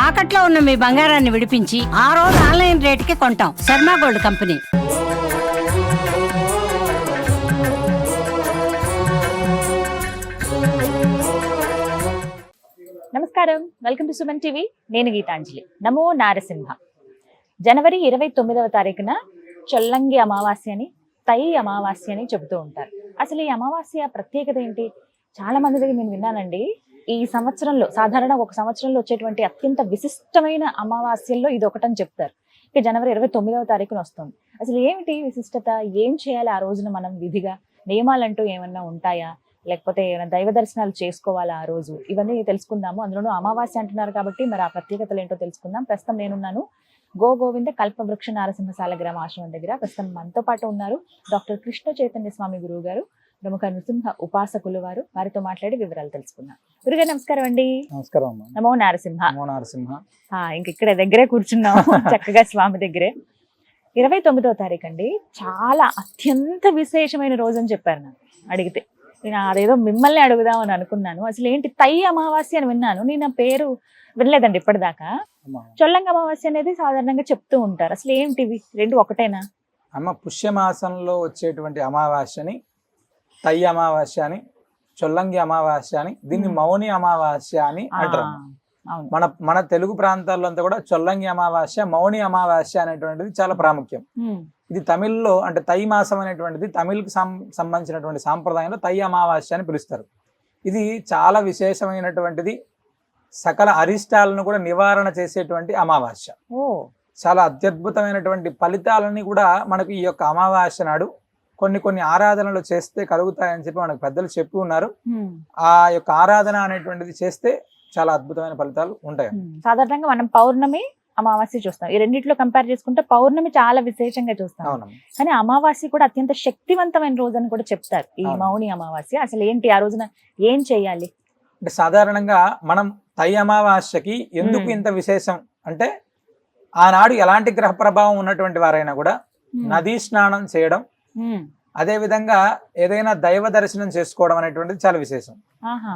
తాకట్లో ఉన్న మీ బంగారాన్ని విడిపించి ఆ రోజు ఆన్లైన్ రేటుకి కొంటాం. Sharma gold company. నమస్కారం, వెల్కమ్ టు సుమన్ టీవీ. నేను గీతాంజలి. నమో నారసింహ. జనవరి 29వ తారీఖున చొల్లంగి అమావాస్య అని, తై అమావాస్య అని చెబుతూ ఉంటారు. అసలు ఈ అమావాస్య ప్రత్యేకత ఏంటి? చాలా మంది దగ్గర నేను విన్నానండి. ఈ సంవత్సరంలో సాధారణ ఒక సంవత్సరంలో వచ్చేటువంటి అత్యంత విశిష్టమైన అమావాస్యల్లో ఇది ఒకటని చెప్తారు. ఇక జనవరి 29వ తారీఖున వస్తుంది. అసలు ఏమిటి విశిష్టత? ఏం చేయాలి ఆ రోజున? మనం విధిగా నియమాలంటూ ఏమన్నా ఉంటాయా? లేకపోతే ఏమైనా దైవ దర్శనాలు చేసుకోవాలా ఆ రోజు? ఇవన్నీ తెలుసుకుందాము. అందులోనూ అమావాస్య అంటున్నారు కాబట్టి మరి ఆ ప్రత్యేకతలు ఏంటో తెలుసుకుందాం. ప్రస్తుతం నేనున్నాను గోవింద కల్పవృక్ష నారసింహ గ్రామ ఆశ్రమం దగ్గర. ప్రస్తుతం మనతో పాటు ఉన్నారు డాక్టర్ కృష్ణ చైతన్య స్వామి గురువు గారు, ప్రముఖ నృసింహ ఉపాసకులు వారు. వారితో మాట్లాడి వివరాలు తెలుసుకుందాం. గురుగారు నమస్కారం అండి. నమస్కారం. నమో నారసింహ. నమో నారసింహ. ఇంక ఇక్కడ దగ్గరే కూర్చున్నాము చక్కగా స్వామి దగ్గరే. 29వ తారీఖు అండి, చాలా అత్యంత విశేషమైన రోజు అని చెప్పారు నాకు అడిగితే. నేను అదేదో మిమ్మల్ని అడుగుదామని అనుకున్నాను. అసలు ఏంటి తై అమావాస్య అని విన్నాను, నేను ఆ పేరు వినలేదండి ఇప్పటిదాకా. చొల్లంగి అమావాస్య అనేది సాధారణంగా చెప్తూ ఉంటారు. అసలు ఏంటివి రెండు ఒకటేనా? అమ్మ, పుష్యమాసంలో వచ్చేటువంటి అమావాస్యని తై అమావాస్య అని, చొల్లంగి అమావాస్య అని, దీన్ని మౌని అమావాస్య అని అంటారు. మన తెలుగు ప్రాంతాల్లో అంతా కూడా చొల్లంగి అమావాస్య, మౌని అమావాస్య అనేటువంటిది చాలా ప్రాముఖ్యం. ఇది తమిళ్లో అంటే తై మాసం అనేటువంటిది తమిళ్కి సంబంధించినటువంటి సాంప్రదాయంలో తై అమావాస్య అని పిలుస్తారు. ఇది చాలా విశేషమైనటువంటిది. సకల అరిష్టాలను కూడా నివారణ చేసేటువంటి అమావాస్య. చాలా అత్యద్భుతమైనటువంటి ఫలితాలని కూడా మనకు ఈ యొక్క అమావాస్య నాడు కొన్ని ఆరాధనలు చేస్తే కలుగుతాయని చెప్పి మనకు పెద్దలు చెప్పి ఉన్నారు. ఆ యొక్క ఆరాధన అనేటువంటిది చేస్తే చాలా అద్భుతమైన ఫలితాలు ఉంటాయి. సాధారణంగా మనం పౌర్ణమి అమావాస్య చూస్తాం. ఈ రెండిట్లో కంపేర్ చేసుకుంటే పౌర్ణమి చాలా విశేషంగా చూస్తాం. కానీ అమావాస్య కూడా అత్యంత శక్తివంతమైన రోజు అని కూడా చెప్తారు ఈ మౌని అమావాస్య. అసలు ఏంటి ఆ రోజున ఏం చేయాలి? అంటే సాధారణంగా మనం తై అమావాస్యకి ఎందుకు ఇంత విశేషం అంటే, ఆనాడు ఎలాంటి గ్రహ ప్రభావం ఉన్నటువంటి వారైనా కూడా నదీ స్నానం చేయడం, అదే విధంగా ఏదైనా దైవ దర్శనం చేసుకోవడం అనేటువంటిది చాలా విశేషం.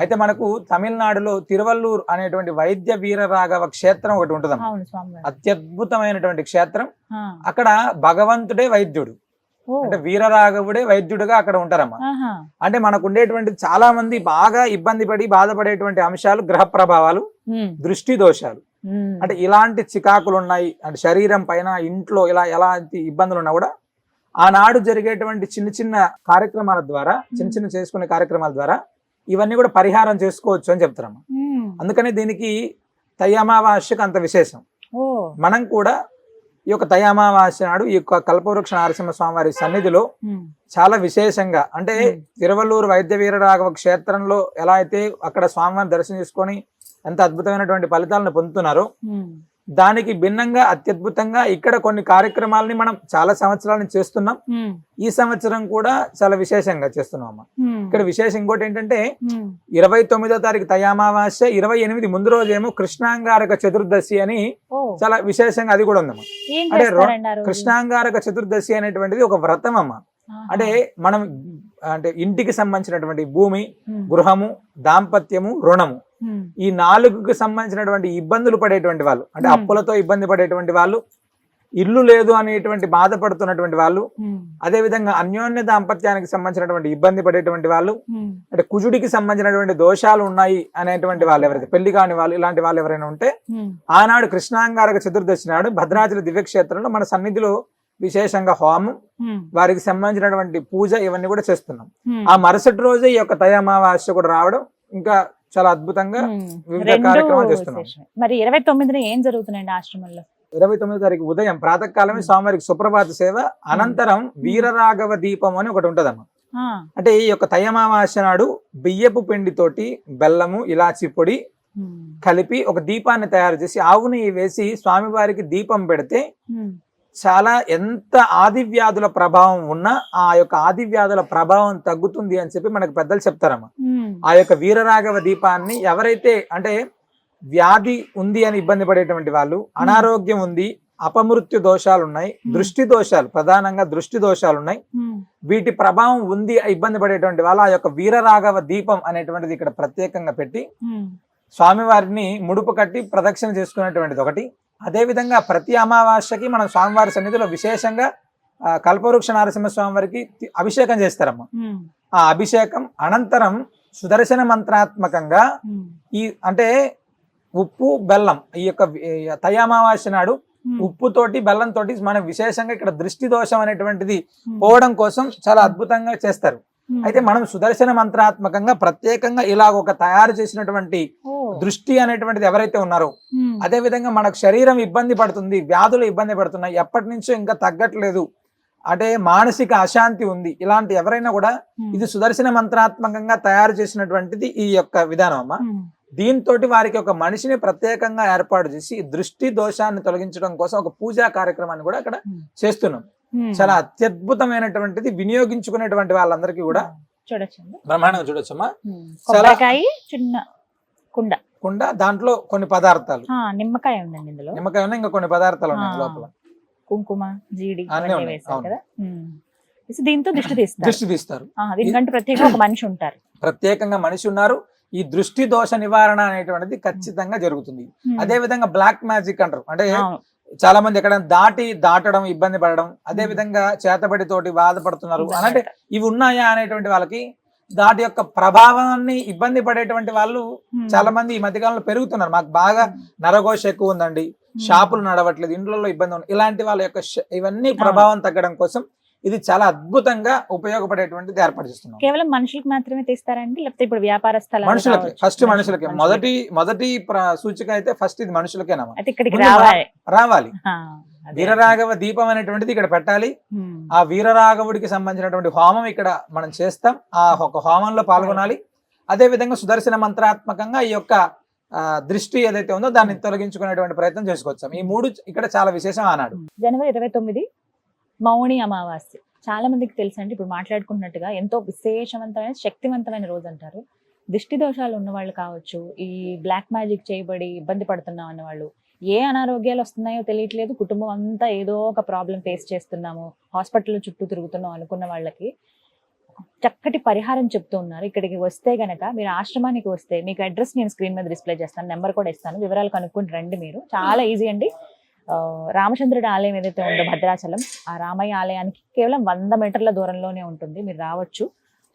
అయితే మనకు తమిళనాడులో తిరువల్లూరు అనేటువంటి వైద్య వీర రాఘవ క్షేత్రం ఒకటి ఉంటుందమ్మా. అత్యద్భుతమైనటువంటి క్షేత్రం. అక్కడ భగవంతుడే వైద్యుడు, అంటే వీరరాఘవుడే వైద్యుడుగా అక్కడ ఉంటారమ్మా. అంటే మనకు ఉండేటువంటి చాలా మంది బాగా ఇబ్బంది పడి బాధపడేటువంటి అంశాలు గ్రహ ప్రభావాలు, దృష్టి దోషాలు. అంటే ఇలాంటి చికాకులు ఉన్నాయి అంటే శరీరం పైన, ఇంట్లో ఇలా ఎలాంటి ఇబ్బందులు ఉన్నా కూడా ఆనాడు జరిగేటువంటి చిన్న కార్యక్రమాల ద్వారా, చిన్న చేసుకునే కార్యక్రమాల ద్వారా ఇవన్నీ కూడా పరిహారం చేసుకోవచ్చు అని చెప్తారమ్మా. అందుకని దీనికి తై అమావాస్యకు అంత విశేషం. మనం కూడా ఈ యొక్క తై అమావాస్య నాడు ఈ యొక్క కల్పవృక్ష నరసింహ స్వామి వారి సన్నిధిలో చాలా విశేషంగా, అంటే తిరువల్లూరు వైద్య వీర రాఘవ క్షేత్రంలో ఎలా అయితే అక్కడ స్వామివారిని దర్శనం చేసుకొని ఎంత అద్భుతమైనటువంటి ఫలితాలను పొందుతున్నారో, దానికి భిన్నంగా అత్యద్భుతంగా ఇక్కడ కొన్ని కార్యక్రమాలని మనం చాలా సంవత్సరాల నుంచి చేస్తున్నాం. ఈ సంవత్సరం కూడా చాలా విశేషంగా చేస్తున్నాం. ఇక్కడ విశేషం ఇంకోటి ఏంటంటే 29వ తారీఖు తై అమావాస్య, 28 ముందు రోజేమో కృష్ణాంగారక చతుర్దశి అని చాలా విశేషంగా అది కూడా ఉందమ్మా. అంటే కృష్ణాంగారక చతుర్దశి అనేటువంటిది ఒక వ్రతం అమ్మ. అంటే మనం అంటే ఇంటికి సంబంధించినటువంటి భూమి, గృహము, దాంపత్యము, రుణము, ఈ 4కు సంబంధించినటువంటి ఇబ్బందులు పడేటువంటి వాళ్ళు, అంటే అప్పులతో ఇబ్బంది పడేటువంటి వాళ్ళు, ఇల్లు లేదు అనేటువంటి బాధపడుతున్నటువంటి వాళ్ళు, అదే విధంగా అన్యోన్య దాంపత్యానికి సంబంధించినటువంటి ఇబ్బంది పడేటువంటి వాళ్ళు, అంటే కుజుడికి సంబంధించినటువంటి దోషాలు ఉన్నాయి అనేటువంటి వాళ్ళు, ఎవరైతే పెళ్లి కాని వాళ్ళు, ఇలాంటి వాళ్ళు ఎవరైనా ఉంటే ఆనాడు కృష్ణాంగారక చతుర్దశి నాడు భద్రాచల దివ్యక్షేత్రంలో మన సన్నిధిలో విశేషంగా హోమం, వారికి సంబంధించినటువంటి పూజ ఇవన్నీ కూడా చేస్తున్నాం. ఆ మరుసటి రోజే ఈ యొక్క తై అమావాస్య కూడా రావడం ఇంకా చాలా అద్భుతంగా వివిధ కార్యక్రమాలు చేస్తున్నాం. మరి 29న ఏం జరుగుతున్నాయండి ఆశ్రమంలో? 29వ తారీఖు ఉదయం ప్రాతకాలమే స్వామివారికి సుప్రభాత సేవ, అనంతరం వీరరాఘవ దీపం అని ఒకటి ఉంటదమ్మా. అంటే ఈ యొక్క తై అమావాస్య నాడు బియ్యపు పిండితోటి బెల్లము, ఇలాచి పొడి కలిపి ఒక దీపాన్ని తయారు చేసి ఆవు నెయ్యి వేసి స్వామివారికి దీపం పెడితే చాలా ఎంత ఆదివ్యాధుల ప్రభావం ఉన్నా ఆ యొక్క ఆదివ్యాధుల ప్రభావం తగ్గుతుంది అని చెప్పి మనకు పెద్దలు చెప్తారమ్మా. ఆ యొక్క వీరరాఘవ దీపాన్ని ఎవరైతే అంటే వ్యాధి ఉంది అని ఇబ్బంది పడేటువంటి వాళ్ళు, అనారోగ్యం ఉంది, అపమృత్యు దోషాలు ఉన్నాయి, దృష్టి దోషాలు, ప్రధానంగా దృష్టి దోషాలు ఉన్నాయి, వీటి ప్రభావం ఉంది ఇబ్బంది పడేటువంటి వాళ్ళు ఆ యొక్క వీరరాఘవ దీపం అనేటువంటిది ఇక్కడ ప్రత్యేకంగా పెట్టి స్వామివారిని ముడుపు కట్టి ప్రదక్షిణ చేసుకునేటువంటిది ఒకటి. అదేవిధంగా ప్రతి అమావాస్యకి మనం స్వామివారి సన్నిధిలో విశేషంగా కల్పవృక్ష నరసింహస్వామి వారికి అభిషేకం చేస్తారమ్మా. ఆ అభిషేకం అనంతరం సుదర్శన మంత్రాత్మకంగా ఈ అంటే ఉప్పు బెల్లం ఈ యొక్క తై అమావాస్య నాడు ఉప్పుతోటి బెల్లంతోటి మనం విశేషంగా ఇక్కడ దృష్టి దోషం అనేటువంటిది పోవడం కోసం చాలా అద్భుతంగా చేస్తారు. అయితే మనం సుదర్శన మంత్రాత్మకంగా ప్రత్యేకంగా ఇలా ఒక తయారు చేసినటువంటి దృష్టి అనేటువంటిది ఎవరైతే ఉన్నారో, అదే విధంగా మనకు శరీరం ఇబ్బంది పడుతుంది, వ్యాధులు ఇబ్బంది పడుతున్నాయి, ఎప్పటి నుంచో ఇంకా తగ్గట్లేదు, అంటే మానసిక అశాంతి ఉంది, ఇలాంటి ఎవరైనా కూడా ఇది సుదర్శన మంత్రాత్మకంగా తయారు చేసినటువంటిది ఈ యొక్క విధానం అమ్మా. దీంతో వారికి ఒక మనిషిని ప్రత్యేకంగా ఏర్పాటు చేసి దృష్టి దోషాన్ని తొలగించడం కోసం ఒక పూజా కార్యక్రమాన్ని కూడా అక్కడ చేస్తున్నాం. చాలా అత్యద్భుతమైనటువంటిది, వినియోగించుకునేటువంటి వాళ్ళందరికీ కూడా చూడొచ్చు, బ్రహ్మాండంగా చూడొచ్చమ్మా. చిన్న కుండ కుండ దాంట్లో కొన్ని పదార్థాలు, నిమ్మకాయ ఉందండి ఇందులో, నిమ్మకాయ ఉన్నాయి, ఇంకా కొన్ని పదార్థాలు ఉన్నాయి లోపల, కుంకుమ, జీడి అన్నీ ఉన్నాయి. కదా. దీంతో దృష్టి తీస్తారు. దీనికంటే ప్రత్యేకంగా ఒక మనిషి ఉంటారు, ప్రత్యేకంగా మనిషి ఉన్నారు. ఈ దృష్టి దోష నివారణ అనేటువంటిది ఖచ్చితంగా జరుగుతుంది. అదే విధంగా బ్లాక్ మ్యాజిక్ అంటారు, అంటే చాలా మంది ఎక్కడ దాటడం ఇబ్బంది పడడం, అదే విధంగా చేతబడి తోటి బాధపడుతున్నారు అంటే ఇవి ఉన్నాయా అనేటువంటి వాళ్ళకి దాటి యొక్క ప్రభావాన్ని ఇబ్బంది పడేటువంటి వాళ్ళు చాలా మంది ఈ మధ్యకాలంలో పెరుగుతున్నారు. మాకు బాగా నరఘోష ఎక్కువ ఉందండి, షాపులు నడవట్లేదు, ఇంట్లో ఇబ్బంది ఉంది, ఇలాంటి వాళ్ళ యొక్క ఇవన్నీ ప్రభావం తగ్గడం కోసం ఇది చాలా అద్భుతంగా ఉపయోగపడేటువంటిది ఏర్పాటు చేస్తున్నాం. కేవలం మనుషులకు మాత్రమే తీస్తారండి, లేకపోతే ఇప్పుడు వ్యాపార స్థలాలు? మనుషులకి, ఫస్ట్ మనుషులకి. మొదటి సూచిక అయితే ఫస్ట్ ఇది మనుషులకేనమ్మా, రావాలి. వీరరాఘవ దీపం అనేటువంటిది ఇక్కడ పెట్టాలి. ఆ వీరరాఘవుడికి సంబంధించినటువంటి హోమం ఇక్కడ మనం చేస్తాం, ఆ ఒక హోమంలో పాల్గొనాలి. అదే విధంగా సుదర్శన మంత్రాత్మకంగా ఈ యొక్క దృష్టి ఏదైతే ఉందో దాన్ని తొలగించుకునేటువంటి ప్రయత్నం చేసుకోవచ్చాం. ఈ మూడు ఇక్కడ చాలా విశేషం ఆనాడు. జనవరి 29 మౌని అమావాస్య. చాలా మందికి తెలుసు అండి, ఇప్పుడు మాట్లాడుకున్నట్టుగా ఎంతో విశేషవంతమైన శక్తివంతమైన రోజు అంటారు. దిష్టి దోషాలు ఉన్నవాళ్ళు కావచ్చు, ఈ బ్లాక్ మ్యాజిక్ చేయబడి ఇబ్బంది పడుతున్నాం అన్నవాళ్ళు, ఏ అనారోగ్యాలు వస్తున్నాయో తెలియట్లేదు, కుటుంబం అంతా ఏదో ఒక ప్రాబ్లం ఫేస్ చేస్తున్నాము, హాస్పిటల్ చుట్టూ తిరుగుతున్నాం అనుకున్న వాళ్ళకి చక్కటి పరిహారం చెప్తూ ఉన్నారు. ఇక్కడికి వస్తే గనక మీరు ఆశ్రమానికి వస్తే మీకు అడ్రస్ నేను స్క్రీన్ మీద డిస్ప్లే చేస్తాను, నెంబర్ కూడా ఇస్తాను, వివరాలు కనుక్కొని రండి. మీరు చాలా ఈజీ అండి. రామచంద్రుడి ఆలయం ఏదైతే ఉందో భద్రాచలం, ఆ రామయ్య ఆలయానికి కేవలం 100 మీటర్ల దూరంలోనే ఉంటుంది, మీరు రావచ్చు.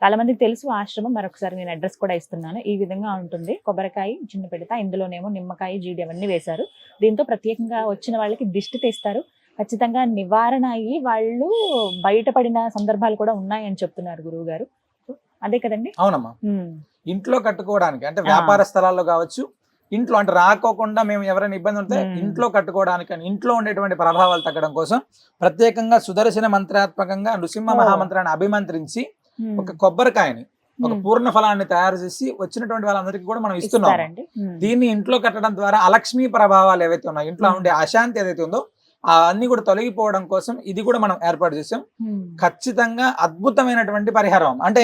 చాలా మందికి తెలుసు ఆశ్రమం, మరొకసారి నేను అడ్రస్ కూడా ఇస్తున్నాను. ఈ విధంగా ఉంటుంది, కొబ్బరికాయ చిన్న పెడతా, ఇందులోనేమో నిమ్మకాయ, జీడి అవన్నీ వేశారు. దీంతో ప్రత్యేకంగా వచ్చిన వాళ్ళకి దిష్టి తీస్తారు, ఖచ్చితంగా నివారణ అయ్యి వాళ్ళు బయటపడిన సందర్భాలు కూడా ఉన్నాయని చెప్తున్నారు గురువు గారు. అదే కదండి? అవునమ్మా. ఇంట్లో కట్టుకోవడానికి అంటే వ్యాపార స్థలాల్లో కావచ్చు, ఇంట్లో అంటే రాకోకుండా మేము ఎవరైనా ఇబ్బంది ఉంటే ఇంట్లో కట్టుకోవడానికి, ఇంట్లో ఉండేటువంటి ప్రభావాలు తగ్గడం కోసం ప్రత్యేకంగా సుదర్శన మంత్రాత్మకంగా నృసింహ మహామంత్రాన్ని అభిమంత్రించి ఒక కొబ్బరికాయని, ఒక పూర్ణ ఫలాన్ని తయారు చేసి వచ్చినటువంటి వాళ్ళందరికీ కూడా మనం ఇస్తున్నాం. దీన్ని ఇంట్లో కట్టడం ద్వారా అలక్ష్మీ ప్రభావాలు ఏవైతే ఉన్నాయో, ఇంట్లో ఉండే అశాంతి ఏదైతే ఉందో అన్ని కూడా తొలగిపోవడం కోసం ఇది కూడా మనం ఏర్పాటు చేసాం. ఖచ్చితంగా అద్భుతమైనటువంటి పరిహారం, అంటే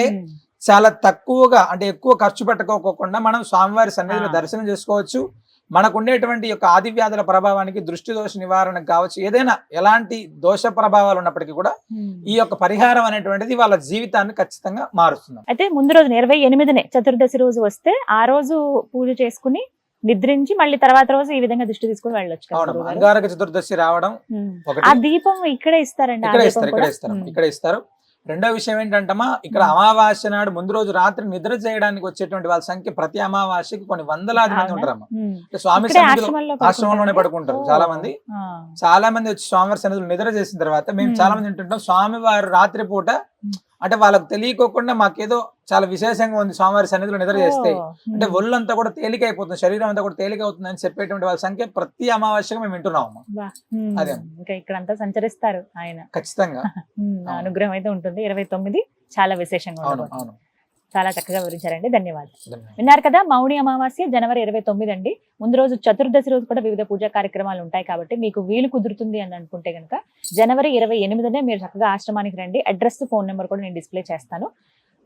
చాలా తక్కువగా, అంటే ఎక్కువ ఖర్చు పెట్టుకోకుండా మనం స్వామివారి సన్నిధిలో దర్శనం చేసుకోవచ్చు. మనకు ఉండేటువంటి యొక్క ఆది వ్యాధుల ప్రభావానికి, దృష్టి దోష నివారణకు కావచ్చు, ఏదైనా ఎలాంటి దోష ప్రభావాలు ఉన్నప్పటికీ కూడా ఈ యొక్క పరిహారం అనేటువంటిది వాళ్ళ జీవితాన్ని ఖచ్చితంగా మారుస్తుంది. అయితే ముందు రోజు 28నే చతుర్దశి రోజు వస్తే ఆ రోజు పూజ చేసుకుని నిద్రించి మళ్ళీ తర్వాత రోజు ఈ విధంగా దృష్టి తీసుకుని వెళ్ళొచ్చు. అంగారక చతుర్దశి రావడం, ఆ దీపం ఇక్కడే ఇస్తారండి, ఇక్కడ ఇస్తారు. రెండో విషయం ఏంటంటమ్మా, ఇక్కడ అమావాస్య నాడు ముందు రోజు రాత్రి నిద్ర చేయడానికి వచ్చేటువంటి వాళ్ళ సంఖ్య ప్రతి అమావాస్యకి కొన్ని వందలాది మంది ఉంటారమ్మా. స్వామి సన్నిధిలో ఆశ్రమంలోనే పడుకుంటారు చాలా మంది వచ్చి స్వామివారి సన్నిధిలో నిద్ర చేసిన తర్వాత మేము చాలా మంది వింటుంటాం, స్వామివారు రాత్రి పూట అంటే వాళ్ళకి తెలియకోకుండా మాకేదో చాలా విశేషంగా ఉంది స్వామివారి సన్నిధిలో నిద్ర చేస్తే, అంటే ఒళ్ళంతా కూడా తేలికైపోతుంది, శరీరం అంతా కూడా తేలికవుతుంది అని చెప్పేటువంటి వాళ్ళ సంఖ్య ప్రతి అమావాస్యగా మేము వింటున్నాము. అదే ఇంకా ఇక్కడంతా సంచరిస్తారు ఆయన, ఖచ్చితంగా అనుగ్రహం అయితే ఉంటుంది. 29 చాలా విశేషంగా ఉంటుంది. చాలా చక్కగా వివరించారండి, ధన్యవాదాలు. విన్నారు కదా, మౌని అమావాస్య జనవరి 29 అండి. ముందు రోజు చతుర్దశి రోజు కూడా వివిధ పూజా కార్యక్రమాలు ఉంటాయి కాబట్టి మీకు వీలు కుదురుతుంది అని అనుకుంటే కనుక జనవరి 28నే మీరు చక్కగా ఆశ్రమానికి రండి. అడ్రస్, ఫోన్ నెంబర్ కూడా నేను డిస్ప్లే చేస్తాను.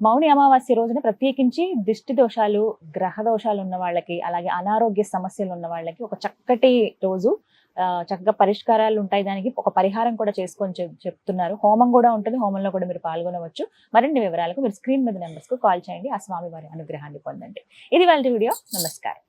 మౌని అమావాస్య రోజున ప్రత్యేకించి దిష్టి దోషాలు, గ్రహ దోషాలు ఉన్న వాళ్ళకి, అలాగే అనారోగ్య సమస్యలు ఉన్న వాళ్ళకి ఒక చక్కటి రోజు, చక్కగా పరిష్కారాలు ఉంటాయి. దానికి ఒక పరిహారం కూడా చేసుకొని చెప్తున్నారు. హోమం కూడా ఉంటుంది, హోమంలో కూడా మీరు పాల్గొనవచ్చు. మరిన్ని వివరాలకు మీరు స్క్రీన్ మీద నెంబర్స్ కు కాల్ చేయండి, ఆ స్వామి వారి అనుగ్రహాన్ని పొందండి. ఇది వాళ్ళ వీడియో. నమస్కారం.